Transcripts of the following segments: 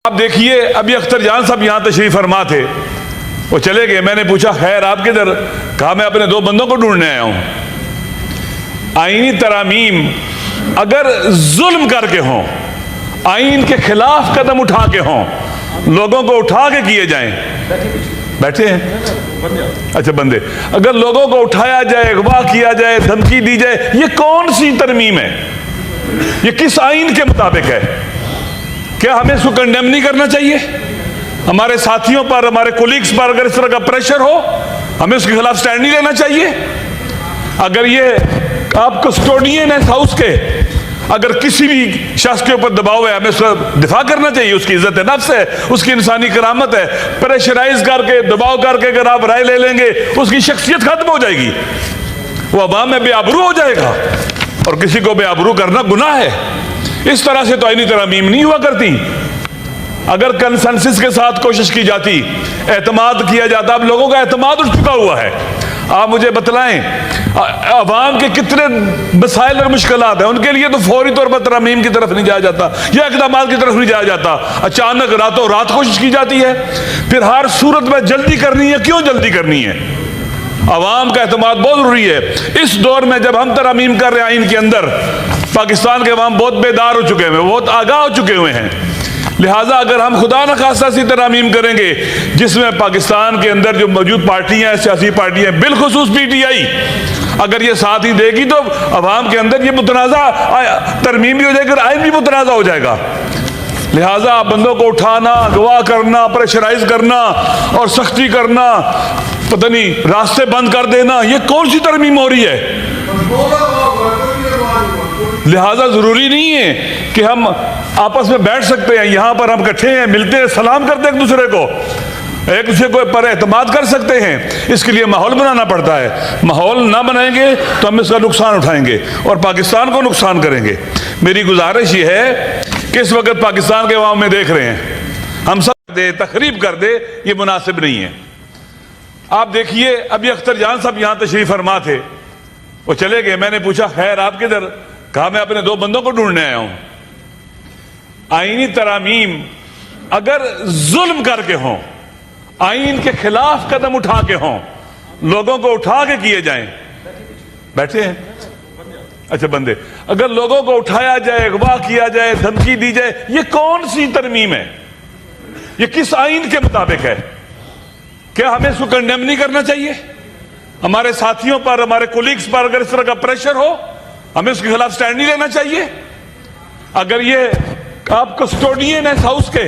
آپ دیکھیے ابھی اختر جان صاحب یہاں تشریف فرما تھے، وہ چلے گئے. میں نے پوچھا خیر آپ کدھر؟ کہا میں اپنے 2 بندوں کو ڈھونڈنے آیا ہوں. آئینی ترامیم اگر ظلم کر کے ہوں، آئین کے خلاف قدم اٹھا کے ہوں، لوگوں کو اٹھا کے کیے جائیں. بیٹھے ہیں اچھا بندے، اگر لوگوں کو اٹھایا جائے، اغوا کیا جائے، دھمکی دی جائے، یہ کون سی ترمیم ہے؟ یہ کس آئین کے مطابق ہے؟ کیا ہمیں اس کو کنڈیم نہیں کرنا چاہیے؟ ہمارے ساتھیوں پر، ہمارے کولیگز پر اگر اس طرح کا پریشر ہو، ہمیں اس کے خلاف سٹینڈ نہیں لینا چاہیے؟ اگر یہ آپ کسٹوڈین ہیں ہاؤس کے، اگر کسی بھی شخص کے اوپر دباؤ ہے، ہمیں اس کا دفاع کرنا چاہیے. اس کی عزت نفس ہے، اس کی انسانی کرامت ہے. پریشرائز کر کے، دباؤ کر کے اگر آپ رائے لے لیں گے، اس کی شخصیت ختم ہو جائے گی، وہ عوام میں بے آبرو ہو جائے گا، اور کسی کو بے آبرو کرنا گناہ ہے. اس طرح سے تو آئینی ترامیم نہیں ہوا کرتی. اگر کنسنسس کے ساتھ کوشش کی جاتی، اعتماد کیا جاتا. اب لوگوں کا اعتماد اٹھ چکا ہوا ہے. آپ مجھے بتلائیں عوام کے کتنے مسائل اور مشکلات ہیں، ان کے لیے تو فوری طور پر ترامیم کی طرف نہیں جایا جاتا یا اقدامات کی طرف نہیں جایا جاتا. اچانک راتوں رات کوشش کی جاتی ہے. پھر ہر صورت میں جلدی کرنی ہے. کیوں جلدی کرنی ہے؟ عوام کا اعتماد بہت ضروری ہے. اس دور میں جب ہم ترامیم کر رہے ہیں آئین کے اندر، پاکستان کے عوام بہت بیدار ہو چکے ہیں، بہت آگاہ ہو چکے ہوئے ہیں. لہٰذا اگر ہم خدا نخواستہ سی ترامیم کریں گے جس میں پاکستان کے اندر جو موجود پارٹیاں ہیں، سیاسی پارٹیاں ہیں، بالخصوص پی ٹی آئی، اگر یہ ساتھ ہی دے گی تو عوام کے اندر یہ متنازع ترمیم بھی ہو جائے گا، آئین بھی متنازع ہو جائے گا. لہٰذا بندوں کو اٹھانا، اغوا کرنا، پریشرائز کرنا اور سختی کرنا، پتہ نہیں راستے بند کر دینا، یہ کون سی ترمیم ہو رہی ہے؟ لہٰذا ضروری نہیں ہے کہ ہم آپس میں بیٹھ سکتے ہیں. یہاں پر ہم اکٹھے ہیں، ملتے ہیں، سلام کرتے ہیں ایک دوسرے کو، ایک دوسرے کو پر اعتماد کر سکتے ہیں. اس کے لیے ماحول بنانا پڑتا ہے. ماحول نہ بنائیں گے تو ہم اس کا نقصان اٹھائیں گے اور پاکستان کو نقصان کریں گے. میری گزارش یہ ہے کہ اس وقت پاکستان کے عوام میں دیکھ رہے ہیں، ہم سب دے تخریب کر دے، یہ مناسب نہیں ہے. آپ دیکھیے ابھی اختر جان صاحب یہاں تشریف فرما تھے، وہ چلے گئے. میں نے پوچھا خیر آپ کدھر؟ کہا میں اپنے 2 بندوں کو ڈھونڈنے آیا ہوں. آئینی ترامیم اگر ظلم کر کے ہوں، آئین کے خلاف قدم اٹھا کے ہوں، لوگوں کو اٹھا کے کیے جائیں. بیٹھے ہیں اچھا بندے، اگر لوگوں کو اٹھایا جائے، اغوا کیا جائے، دھمکی دی جائے، یہ کون سی ترمیم ہے؟ یہ کس آئین کے مطابق ہے؟ کیا ہمیں اس کو کنڈیم نہیں کرنا چاہیے؟ ہمارے ساتھیوں پر، ہمارے کولیگز پر اگر اس طرح کا پریشر ہو، ہمیں اس کے خلاف سٹینڈ نہیں لینا چاہیے؟ اگر یہ آپ کسٹوڈین ہیں ہاؤس کے،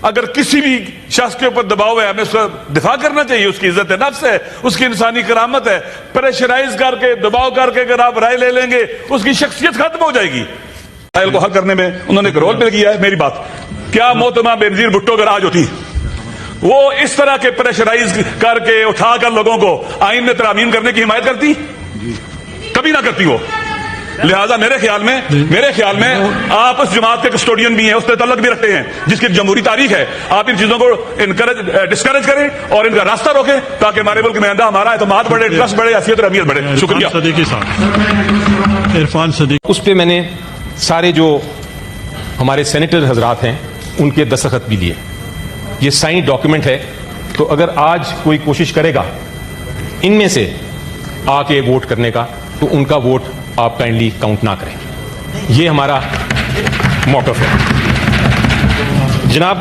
اگر کسی بھی شخص کے اوپر دباؤ ہے، ہمیں اس کا دفاع کرنا چاہیے. اس کی عزت نفس ہے، اس کی انسانی کرامت ہے. پریشرائز کر کے، دباؤ کر کے اگر آپ رائے لے لیں گے، اس کی شخصیت ختم ہو جائے گی. مسائل کو حل کرنے میں انہوں نے ایک رول پلے کیا ہے. میری بات کیا محترمہ بینظیر بھٹو اگر آج ہوتی، وہ اس طرح کے پریشرائز کر کے اٹھا کر لوگوں کو آئین میں ترامیم کرنے کی حمایت کرتی؟ کبھی نہ کرتی وہ. لہذا میرے خیال میں آپ اس جماعت کے کسٹوڈین بھی ہیں، اس سے تعلق بھی رکھتے ہیں جس کی جمہوری تاریخ ہے. آپ ان چیزوں کو ڈسکریج کریں اور ان کا راستہ روکیں تاکہ ہمارے ملک میں ہمارا اعتماد بڑھے، ٹرسٹ بڑھے، حیثیت اور اہمیت بڑھے. شکریہ. عرفان صدیق، اس پہ میں نے سارے جو ہمارے سینیٹر حضرات ہیں ان کے دستخط بھی لیے. یہ سائن ڈاکیومنٹ ہے. تو اگر آج کوئی کوشش کرے گا ان میں سے آ کے ووٹ کرنے کا، تو ان کا ووٹ آپ کائنڈلی کاؤنٹ نہ کریں. یہ ہمارا موقف ہے. جناب